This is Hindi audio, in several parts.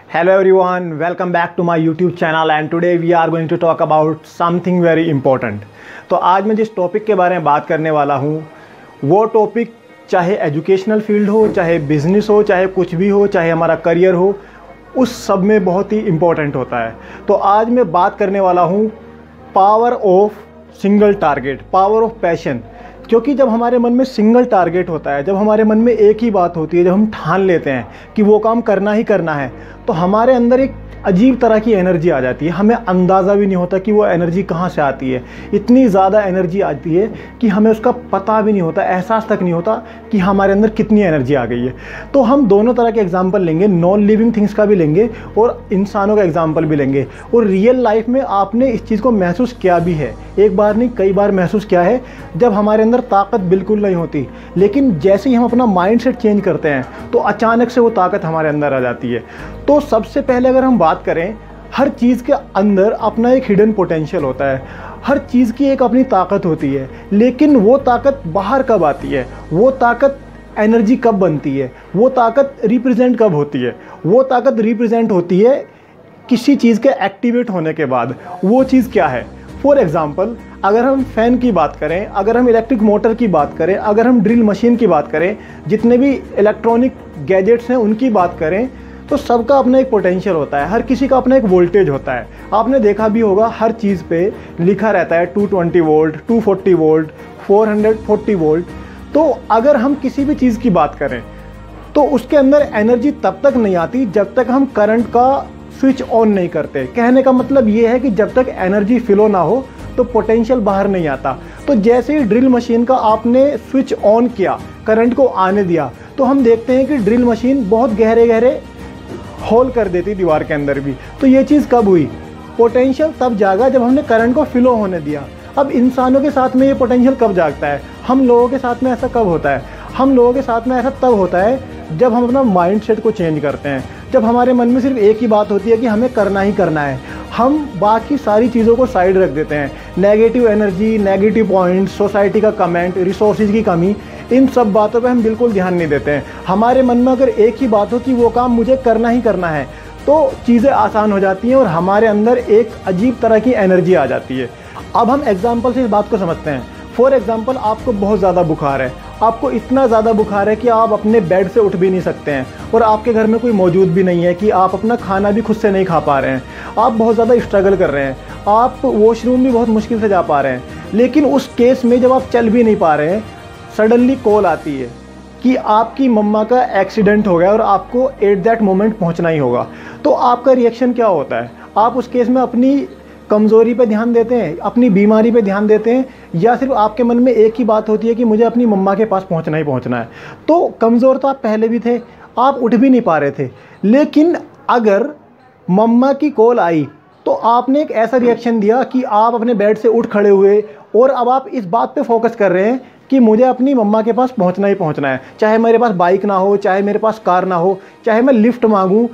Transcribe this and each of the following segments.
Hello everyone, welcome back to my YouTube channel and today we are going to talk about something very important। तो आज मैं जिस टॉपिक के बारे में बात करने वाला हूँ वो टॉपिक चाहे एजुकेशनल फील्ड हो, चाहे बिजनेस हो, चाहे कुछ भी हो, चाहे हमारा करियर हो, उस सब में बहुत ही इम्पोर्टेंट होता है। तो आज मैं बात करने वाला हूँ power of single target, power of passion. क्योंकि जब हमारे मन में सिंगल टारगेट होता है, जब हमारे मन में एक ही बात होती है, जब हम ठान लेते हैं कि वो काम करना ही करना है, तो हमारे अंदर एक अजीब तरह की एनर्जी आ जाती है। हमें अंदाज़ा भी नहीं होता कि वो एनर्जी कहाँ से आती है। इतनी ज़्यादा एनर्जी आती है कि हमें उसका पता भी नहीं होता, एहसास तक नहीं होता कि हमारे अंदर कितनी एनर्जी आ गई है। तो हम दोनों तरह के एग्जाम्पल लेंगे, नॉन लिविंग थिंग्स का भी लेंगे और इंसानों का एग्जाम्पल भी लेंगे। और रियल लाइफ में आपने इस चीज़ को महसूस किया भी है, एक बार नहीं कई बार महसूस किया है, जब हमारे अंदर ताकत बिल्कुल नहीं होती, लेकिन जैसे ही हम अपना माइंड सेट चेंज करते हैं तो अचानक से वो ताकत हमारे अंदर आ जाती है। तो सबसे पहले अगर हम बात करें, हर चीज़ के अंदर अपना एक हिडन पोटेंशियल होता है, हर चीज़ की एक अपनी ताकत होती है, लेकिन वो ताकत बाहर कब आती है, वो ताकत एनर्जी कब बनती है, वो ताकत रिप्रेजेंट कब होती है? वो ताकत रिप्रेजेंट होती है किसी चीज़ के एक्टिवेट होने के बाद। वो चीज़ क्या है? फॉर एग्ज़ाम्पल, अगर हम फ़ैन की बात करें, अगर हम इलेक्ट्रिक मोटर की बात करें, अगर हम ड्रिल मशीन की बात करें, जितने भी इलेक्ट्रॉनिक गैजेट्स हैं उनकी बात करें, तो सबका अपना एक पोटेंशियल होता है, हर किसी का अपना एक वोल्टेज होता है। आपने देखा भी होगा हर चीज़ पे लिखा रहता है 220 वोल्ट, 240 वोल्ट, 440 वोल्ट। तो अगर हम किसी भी चीज़ की बात करें तो उसके अंदर एनर्जी तब तक नहीं आती जब तक हम करंट का स्विच ऑन नहीं करते। कहने का मतलब ये है कि जब तक एनर्जी फ्लो ना हो तो पोटेंशियल बाहर नहीं आता। तो जैसे ही ड्रिल मशीन का आपने स्विच ऑन किया, करंट को आने दिया, तो हम देखते हैं कि ड्रिल मशीन बहुत गहरे गहरे होल कर देती दीवार के अंदर भी। तो ये चीज़ कब हुई? पोटेंशियल तब जागा जब हमने करंट को फ्लो होने दिया। अब इंसानों के साथ में ये पोटेंशियल कब जागता है? हम लोगों के साथ में ऐसा कब होता है? हम लोगों के साथ में ऐसा तब होता है जब हम अपना माइंड सेट को चेंज करते हैं, जब हमारे मन में सिर्फ एक ही बात होती है कि हमें करना ही करना है। हम बाकी सारी चीज़ों को साइड रख देते हैं। Negative energy, negative points, society का कमेंट, रिसोर्सेज की कमी, इन सब बातों पे हम बिल्कुल ध्यान नहीं देते हैं। हमारे मन में अगर एक ही बात हो कि वो काम मुझे करना ही करना है, तो चीज़ें आसान हो जाती हैं और हमारे अंदर एक अजीब तरह की एनर्जी आ जाती है। अब हम एग्जाम्पल से इस बात को समझते हैं। फॉर एग्जाम्पल, आपको बहुत ज़्यादा बुखार है, आपको इतना ज़्यादा बुखार है कि आप अपने बेड से उठ भी नहीं सकते हैं और आपके घर में कोई मौजूद भी नहीं है कि आप अपना खाना भी खुद से नहीं खा पा रहे हैं, आप बहुत ज़्यादा स्ट्रगल कर रहे हैं, आप वॉशरूम भी बहुत मुश्किल से जा पा रहे हैं। लेकिन उस केस में जब आप चल भी नहीं पा रहे हैं, सडनली कॉल आती है कि आपकी मम्मा का एक्सीडेंट हो गया और आपको एट दैट मोमेंट पहुंचना ही होगा। तो आपका रिएक्शन क्या होता है? आप उस केस में अपनी कमज़ोरी पे ध्यान देते हैं, अपनी बीमारी पे ध्यान देते हैं, या सिर्फ आपके मन में एक ही बात होती है कि मुझे अपनी मम्मा के पास पहुंचना ही पहुंचना है? तो कमज़ोर तो आप पहले भी थे, आप उठ भी नहीं पा रहे थे, लेकिन अगर मम्मा की कॉल आई तो आपने एक ऐसा रिएक्शन दिया कि आप अपने बेड से उठ खड़े हुए और अब आप इस बात पे फोकस कर रहे हैं कि मुझे अपनी मम्मा के पास पहुंचना ही पहुंचना है। चाहे मेरे पास बाइक ना हो, चाहे मेरे पास कार ना हो, चाहे मैं लिफ्ट मांगूं,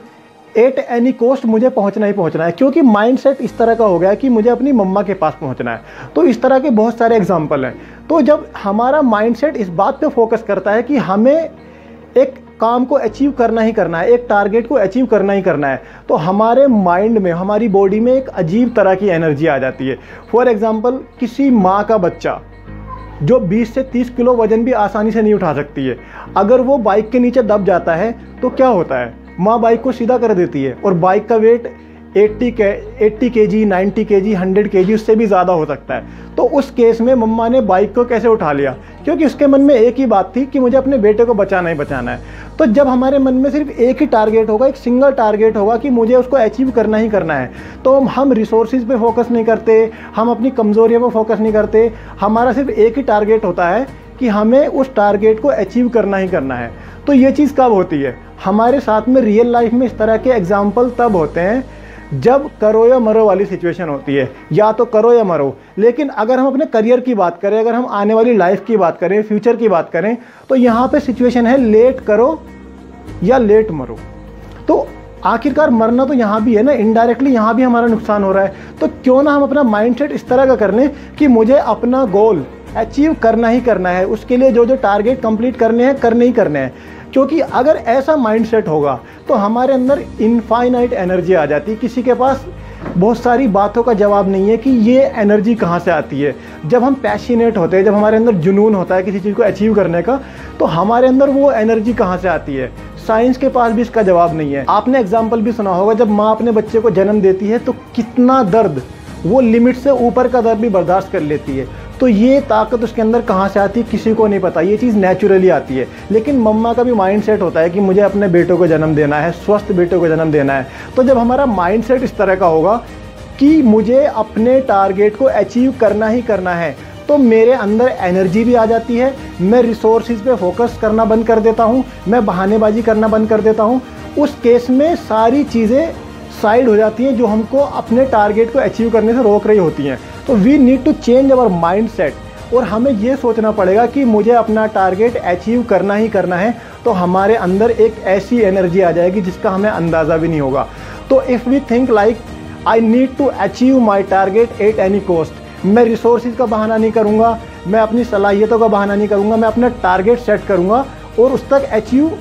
एट एनी कॉस्ट मुझे पहुंचना ही पहुंचना है, क्योंकि माइंडसेट इस तरह का हो गया कि मुझे अपनी मम्मा के पास पहुंचना है। तो इस तरह के बहुत सारे एग्जाम्पल हैं। तो जब हमारा माइंडसेट इस बात पे फोकस करता है कि हमें एक काम को अचीव करना ही करना है, एक टारगेट को अचीव करना ही करना है, तो हमारे माइंड में, हमारी बॉडी में एक अजीब तरह की एनर्जी आ जाती है। फॉर एग्जाम्पल, किसी माँ का बच्चा जो 20 से 30 किलो वजन भी आसानी से नहीं उठा सकती है, अगर वो बाइक के नीचे दब जाता है तो क्या होता है? माँ बाइक को सीधा कर देती है और बाइक का वेट 80 kg, 90 kg, 100 kg, उससे भी ज़्यादा हो सकता है। तो उस केस में मम्मा ने बाइक को कैसे उठा लिया? क्योंकि उसके मन में एक ही बात थी कि मुझे अपने बेटे को बचाना ही बचाना है। तो जब हमारे मन में सिर्फ एक ही टारगेट होगा, एक सिंगल टारगेट होगा कि मुझे उसको अचीव करना ही करना है, तो हम रिसोर्सेज पे फोकस नहीं करते, हम अपनी कमज़ोरियों पर फोकस नहीं करते। हमारा सिर्फ एक ही टारगेट होता है कि हमें उस टारगेट को अचीव करना ही करना है। तो ये चीज़ कब होती है? हमारे साथ में रियल लाइफ में इस तरह के एग्जाम्पल तब होते हैं जब करो या मरो वाली सिचुएशन होती है, या तो करो या मरो। लेकिन अगर हम अपने करियर की बात करें, अगर हम आने वाली लाइफ की बात करें, फ्यूचर की बात करें, तो यहाँ पे सिचुएशन है लेट करो या लेट मरो। तो आखिरकार मरना तो यहाँ भी है ना, इनडायरेक्टली यहाँ भी हमारा नुकसान हो रहा है। तो क्यों ना हम अपना माइंडसेट इस तरह का कर लें कि मुझे अपना गोल अचीव करना ही करना है, उसके लिए जो जो टारगेट कंप्लीट करने हैं करने ही करने हैं। क्योंकि अगर ऐसा माइंडसेट होगा तो हमारे अंदर इनफाइनाइट एनर्जी आ जाती है। किसी के पास बहुत सारी बातों का जवाब नहीं है कि ये एनर्जी कहाँ से आती है। जब हम पैशनेट होते हैं, जब हमारे अंदर जुनून होता है किसी चीज़ को अचीव करने का, तो हमारे अंदर वो एनर्जी कहाँ से आती है, साइंस के पास भी इसका जवाब नहीं है। आपने एग्जाम्पल भी सुना होगा, जब माँ अपने बच्चे को जन्म देती है तो कितना दर्द, वो लिमिट से ऊपर का दर्द भी बर्दाश्त कर लेती है। तो ये ताकत उसके अंदर कहाँ से आती है किसी को नहीं पता, ये चीज़ नेचुरली आती है। लेकिन मम्मा का भी माइंडसेट होता है कि मुझे अपने बेटों को जन्म देना है, स्वस्थ बेटों को जन्म देना है। तो जब हमारा माइंडसेट इस तरह का होगा कि मुझे अपने टारगेट को अचीव करना ही करना है, तो मेरे अंदर एनर्जी भी आ जाती है। मैं रिसोर्सेज पे फोकस करना बंद कर देता हूँ, मैं बहानेबाजी करना बंद कर देता हूँ। उस केस में सारी चीज़ें साइड हो जाती हैं जो हमको अपने टारगेट को अचीव करने से रोक रही होती हैं। तो we need to change our mindset और हमें ये सोचना पड़ेगा कि मुझे अपना टारगेट अचीव करना ही करना है। तो हमारे अंदर एक ऐसी एनर्जी आ जाएगी जिसका हमें अंदाज़ा भी नहीं होगा। तो if we think like I need to achieve my target at any cost, मैं रिसोर्सेज का बहाना नहीं करूँगा, मैं अपनी सलाहियतों का बहाना नहीं करूँगा, मैं अपना टारगेट सेट करूँगा और उस तक अचीव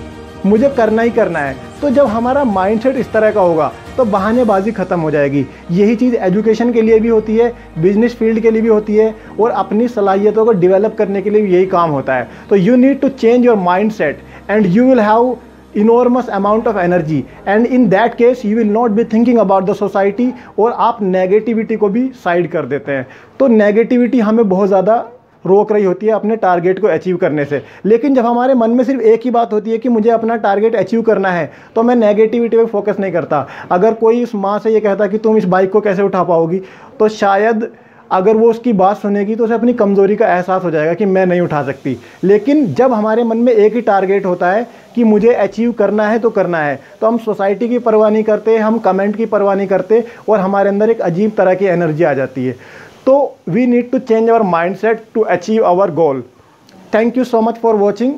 मुझे करना ही करना है। तो जब हमारा माइंडसेट इस तरह का होगा तो बहानेबाजी ख़त्म हो जाएगी। यही चीज़ एजुकेशन के लिए भी होती है, बिजनेस फील्ड के लिए भी होती है और अपनी सलाहियतों को डेवलप करने के लिए भी यही काम होता है। तो you need to change your mindset and you will have enormous amount of energy, and in that case you will not be thinking about the society और आप नेगेटिविटी को भी साइड कर देते हैं। तो नेगेटिविटी हमें बहुत ज़्यादा रोक रही होती है अपने टारगेट को अचीव करने से। लेकिन जब हमारे मन में सिर्फ एक ही बात होती है कि मुझे अपना टारगेट अचीव करना है, तो मैं नेगेटिविटी पे फोकस नहीं करता। अगर कोई उस माँ से ये कहता कि तुम इस बाइक को कैसे उठा पाओगी, तो शायद अगर वो उसकी बात सुनेगी तो उसे अपनी कमज़ोरी का एहसास हो जाएगा कि मैं नहीं उठा सकती। लेकिन जब हमारे मन में एक ही टारगेट होता है कि मुझे अचीव करना है तो करना है, तो हम सोसाइटी की परवाह नहीं करते, हम कमेंट की परवाह नहीं करते और हमारे अंदर एक अजीब तरह की एनर्जी आ जाती है। तो we need to change our mindset to achieve our goal. Thank you so much for watching.